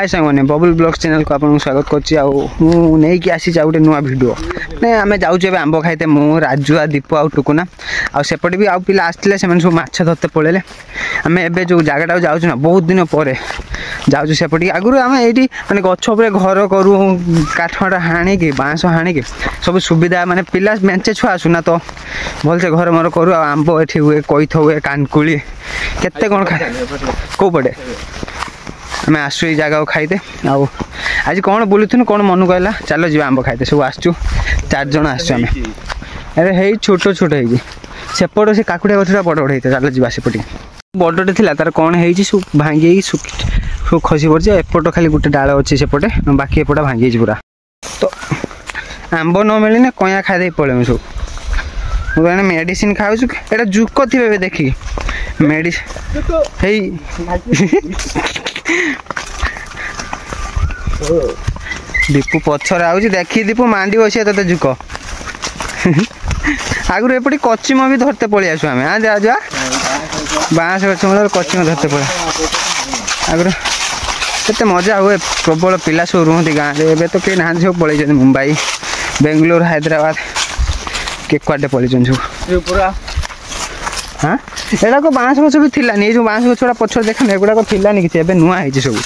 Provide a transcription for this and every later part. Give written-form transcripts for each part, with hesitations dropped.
हाय सांगने बबुल blogs channel को आपको स्वागत करके आसी गोटे नुआ भिडियो ना आम जाऊे आंब खाइते मु राजुआ दीपू आउ टुकुना आसेपटे भी आउ पिला आसते सब माछ धरते पड़े आम एवं जो जगटा जाऊँ ना बहुत दिन पर जाऊँ सेपटे आगुरी आम ये मानते गछ घर करूँ काठटा हाणिकी बाँस हाणिकी सब सुविधा माने पिला मेचे छुआ आसुना तो भलसे घर मर करूँ आंब ये हुए कईथ हुए कानकुली केते कौन खाए कौ पटे आम आसु ये जगह खाइते आउ आज कौन बुलून कौन मन कहला चलो जी आंब खाइते सब आसचु 4 जन आसमें अरे है छोट छोट है सेपट से काकुड़िया गछटा बड़ बड़ होता चलो जी सेपटे बड़टे थी तार कौन है सब भांगी सब खसी पड़े एपट खाली गोटे डाल अच्छे सेपटे बाकी एपटा भांगी पूरा तो आंब न मिलने कया खाई पड़े सब मुझे मेडिसिन खाऊ एटा जुक थे देखिए मेडिसिन दीपू पछर आउची देखी दीपू मांडी बसिया तते जुक आगुरी एपटे कचिम भी धरते पलि आसु आम हाँ जा जा बाँस गछ मूल कचिम धरते पड़े आगुरी केते मजा हुए प्रबल पिला सब रुहती गाँव में एवं तो कहीं ना सब पलि मुंबई बेंगलोर हैदराबाद के कुआडे पलि सब पूरा हाँ एटा को बाँस गछ भी थिलानी जो बाँस गछटा पछर देखने एगुड़ा थिलानी कि नुआ है सब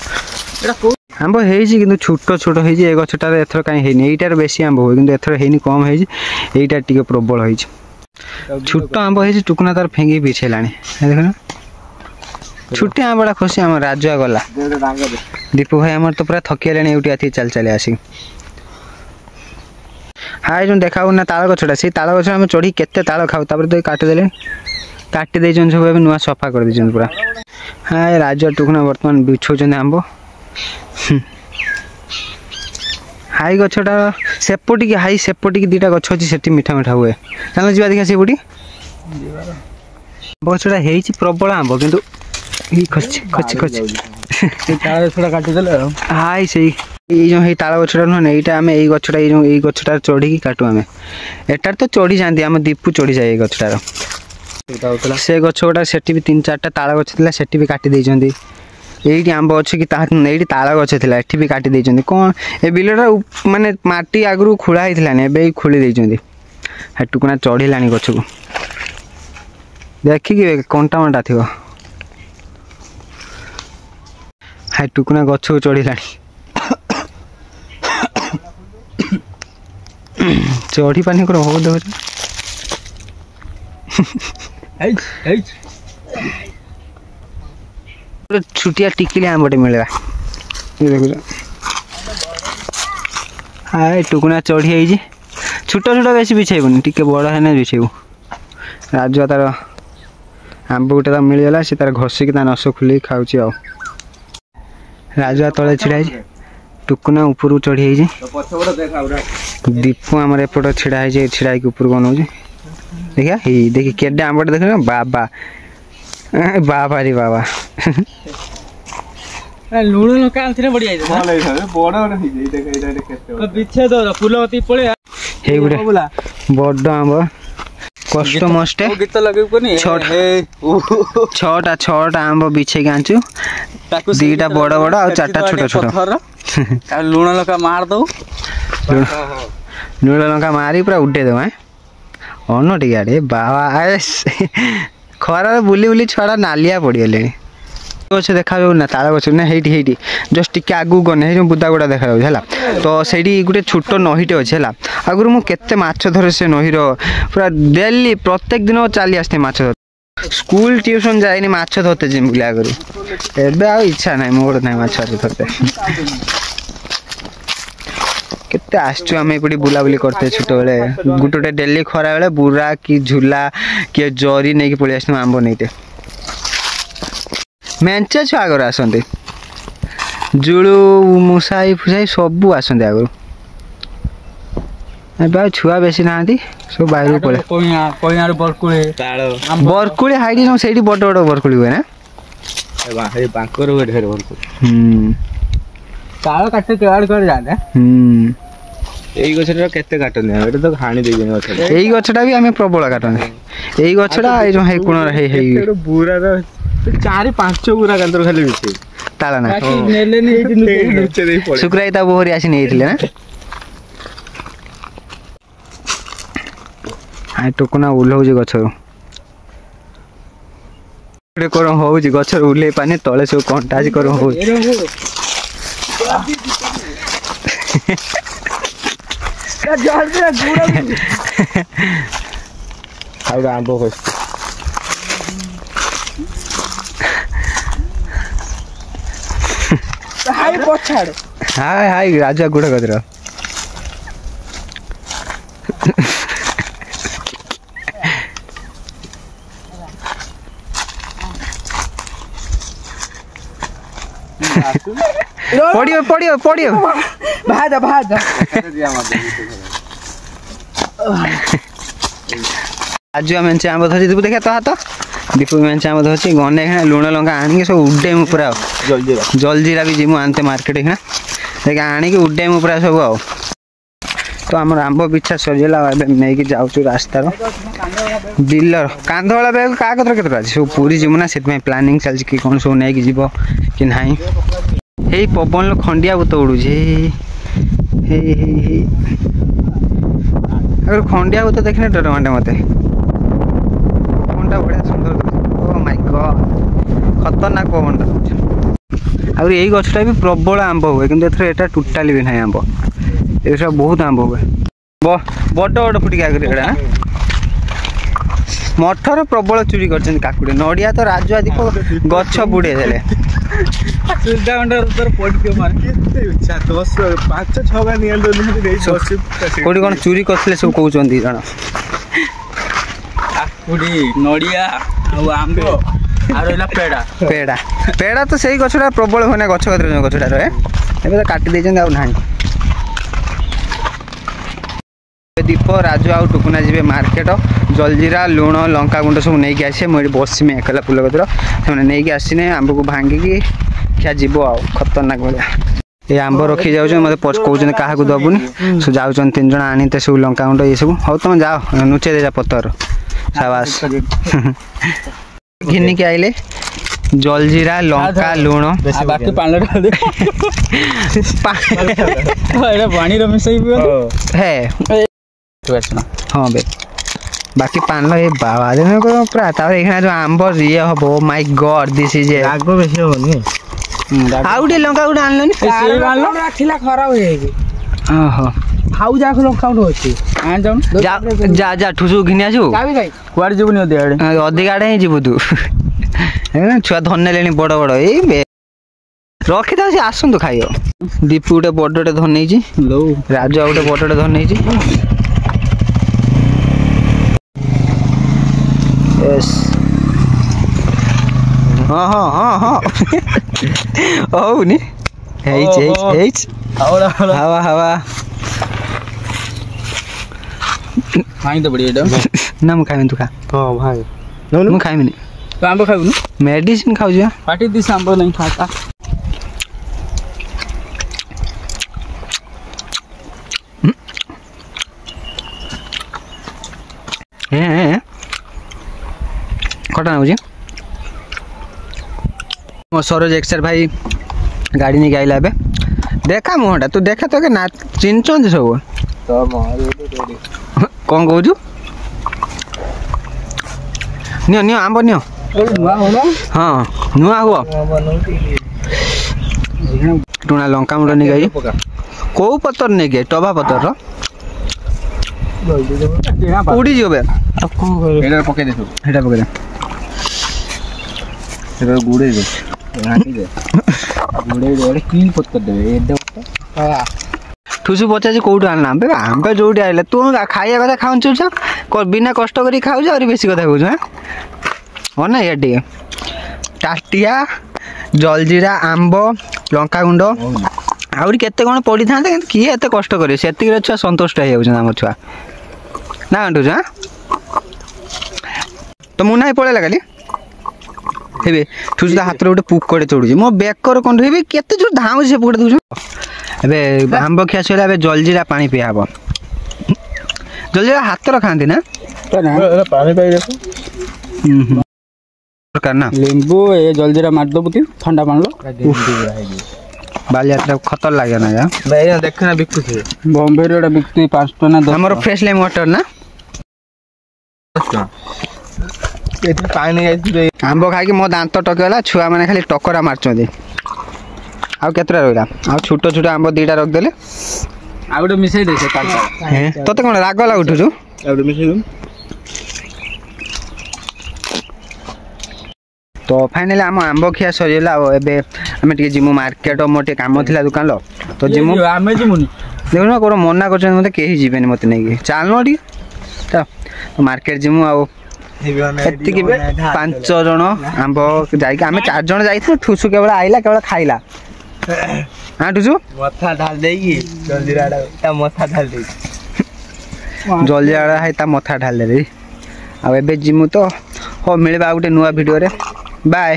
आंब है छोट छोट है ये गछटार एथर कहीं यहीटार बेसी आंब हुए कि एथर है कम है यहीटा टे प्रबल है छोट आंब है टुकुना तार फेंगी पिछेला देखना छुट्टी आंबड़ा खुशी आम राजुआ गला दीपू भाई आम तो पूरा थकी ये चल चल आसी हाँ जो देखा ना ताल गछटा से ताल गछ आम चढ़ी केते ताल खाऊ तो काटिदे काटिदे सब नुआ सफा कर दे पूरा हाँ राजुआ टुकुना बर्तमान बिछौन आंब हाई गछटा सेपटी हाई सेपटी दीटा गछ अच्छी से मीठा मीठा हुए चलो जी देखा सेपटी गछटा है प्रबल आंब कितु खची खची खची हाई से ये ताल गछटा नुह ना आम ये गछटा ये गछटार चढ़ी काटू आम एटार तो चढ़ी जाती आम दीपू चढ़ी जाए गछटार से गछ गुड़ा से भी 3-4टा ताल गछ थी से भी काटी देइछन्ती ये आंब अच्छे कि ये ताल गछ थी ये भी काटी देइछन्ती कौन ए बिलटा माने माटी आगु खोला होता है खोली देइछन्ती है टुकुना चढ़ीला गछ को देखिए कंटा मंटा थी है टुकुना गछ को चढ़ीला चढ़ी पानी कर हो देख छुटिया टिकिली आंबटे मिलवा ये देख हाँ टुकुना चढ़ी है छोट छोट बेसी बिछेबुनि टिके बड़ है बिछेबू राजुआ तार आंब गोटे तो मिलगला सी तार घषिकी नस खोल खाऊँ आ राजुआ तले छिड़ा टुकुना ऊपर चढ़ी दीपू आमर एपट छिड़ा छिड़ा ऊपर बनाऊ देखिया देखिए केडे आंबटे देख बाबा बाबा रे बाबा लुण लंका बढ़िया बड़ आंब कष्ट मस्टे छटा आंब बिछे आंचु दीटा बड़ बड़ आ 4टा छोट छोट लुण लंका मार दो लुण लंका मारी पूरा उड़े दो अन टे बाबा खरा बुली बुली छुआ नालिया पड़गले गछ देखा ना ताल गछ ना हेटी जस्ट टिके आगू गने बुदा गुड़ा देखा है तो से गोटे छोट नहीटे अच्छे है आगुरी मुझे माछ धरे से नहीर पूरा डेली प्रत्येक दिन चली आसते माछ धर स्कूल ट्यूशन जाए माछ धरते जिम आगुरी एवं आ इच्छा ना मोर ना माछ धरते केते आसचु आम एपटे बुलाबुली करते छोट बेले गोटे डेली खरा बेले बुरा कि झूला कि जरी नहीं पलि आस आंब नहीं मेचे छुआ आगर आसते जुलू मुसाई फुसाई सब आसते आगु छुआ बेसी ना सब बाहर पड़े बरकुड़ी हाइट से बड़ बड़ बरकुड़ी हुए ना ताल काटे यही गछटा केते काटन एटा तो हाणी दे जने गछटा एही गछटा भी हमें प्रबल काटन एही गछटा ए जो है कोन है बुरा 4-5 बुरा गंदर खाली बिछे तालना ନେଲେନି शुक्राई ता बोहरी आसी नहीं ना हाँ टुकुना ओह्लौची गछरू करम हो गछर ओह्लै पानी तले सब कंटा आज करम हो आंब खस हाय हाय राजा गुड़ कदर पड़ियो पड़ियो पड़ियो भाजा भाजा आज मेचे आंब धरी दीपू देखा तो हाथ दीपू मेचे आंब धरची गने लुण लंका आनिक सब उडेम पूरा जलजीरा भी जीमु आनते मार्केट देख आनिक उडेम पूरा सब आ तो आम आंब पिछा सरीगला नहीं कि जाऊँ रास्तार डीलर कांधवाला बैग क्या कतर के सब पूरी जीवु ना से प्लानिंग चलती कि कौन सब नहीं जीव कि ना यही पवन खंडिया बुत उड़ू अगर खंडिया बुत देखने डर मांडे मत पवनटा बढ़िया सुंदर ओ माय गॉड खतरनाक पवनटा आउ यही गछटा भी प्रबल आंब हुए कि एटा टोटाली भी ना आंब ये सब बहुत आंब हुए बड़ बड़ फुटिका ना मठर प्रबल चोरी कर काकुड़ी नड़िया तो राजू आदि गछ बुड़े देले कोड़ी कौन चोरी करते सब कहते जन नड़िया आंब पेड़ा पेड़ा पेड़ा तो सही गछटा प्रबल होना गछ गछटा रहे ए काटी देछन आ नाही दीप राजू आउ टुकुना जी मार्केट जलजीरा लुण लंका गुंड सब नहीं आसे मुझे बसमी एकला फुल कतर से नहीं आसने आंब को भांगिकी क्या जीव आ खतरनाक भाया ये आंब रखी जाऊँ मत कहते क्या दबुनि सब जाऊँ 3 जन आनीते सब लंका गुंड ये सब हाँ तुम जाओ नुचे दे जा पतर साबास घिनिक आइले जलजीरा लंका लुण बाकी पानी है हाँ बे बाकी पान ये बाबा पूरा जो आंब ये हम माय गॉड दिस इज आग बेसी होनी आउ डे लंका गुड आनलोनी राखिला खराब हो जाई ओहो हाउ जाख लंका गुड होची आन जाऊ जा जा ठुसु घिनिया छु काबी भाई कुआड जीवनी अधिक आड़े ही जीवु तू छुआ धरने लेनी बड़ बड़ ए रखी था आसतु खाइयो दीपू गोटे बड़टे धर नहीं राजू गोटे बड़टे धर नहीं हाँ हाँ हाँ हाँ हौनी हवा हवा खाई तो बढ़िया ना मुझे खाइबी तू खा हाँ भाई मुझे खाइबी तो आंब खाइबु मेडिसिन खाऊ पार्टी दिस आंब नहीं खाता कटा ना मो सरोज एक्सर भाई गाड़ी नहीं आइला बे देखा मुहटा तू देखा तो ना चिन्हन सब कौन कहू नियो नियो आंब नियो हाँ नुआ हुआ टुना लंका मुंड नहीं गई कौ पतर नहीं गए टबा पतर उड़ी जीव पकई दे गुड़े दे की पत्तर दे ठुसु पचार कौटू आना आंब जो आइले तू खाया कथा खाऊ बिना कष्ट कर खाऊ और बेसी कथा कहूँ हाँ ना ये टाटिया जलजीरा आंब लंका गुंड आउरी केते कौन पड़ी था किए एत कष्ट करे से छुआ संतुष्ट हो जाम छुआ ना अंटुच हाँ तो मुना पड़ेगा खाली हे ठुस हाथ गोटे पुकटे चढ़ुची मो बेकर कौन रही केते जो धाऊ से पुकटे दूच ए आंब खिया सर जलजीरा पानी पिया हम जलजीरा हाथ खाती ना पानी दरकार ना ଲେମ୍ବୁ ଏ ଜଲଜିରା ମାରିଦବୁ ତି ଥଣ୍ଡା ପାଣିలో बालियात्रा खतर लगे ना यार ଭାଇ ଦେଖ ନା ବିକୁଛି ବମ୍ବେ ରେ ଏଟା ବିକୁଛି 5 ଟଙ୍କା ନା 10 हमर फ्रेश लेम वाटर ना ଏଠି ପାଣି ଯାଇଥିବେ आंब खाई मो दांत टकेला छुआ मैंने खाली टकरा मारचंदी आउ केतरा रहिला आउ छोटो छोटो आंब दीटा रख देले ଆଉ ଗୋଟେ ମିଶେଇ ଦେ ସେ କାଟା तते कोन राग लागुठु छु ଆଉ ଗୋଟେ ମିଶେଇ ଦଉ तो फाइनली आम आंब खिया सरीला एबे आमे टिके जिमु मार्केट मोटे काम थिला दुकान लो तो जिमु ଆମେ ଯିमुनी देखो ना कोन मना करछन मते केही जीवेनी मते नै चाल नो टी तो मार्केट जिमु आ एत्ति के 5 जण आंब जाई के आमे 4 जण जाई थ ठुसु केवल आइला केवल खाइला हां ठुसु मथा ढाल देगी जलजीरा ता मथा ढाल देगी जल्दी आड़ा है ता मथा ढाल दे आ एबे जिमु तो हो मिलबा गुटे नुवा वीडियो रे बाय।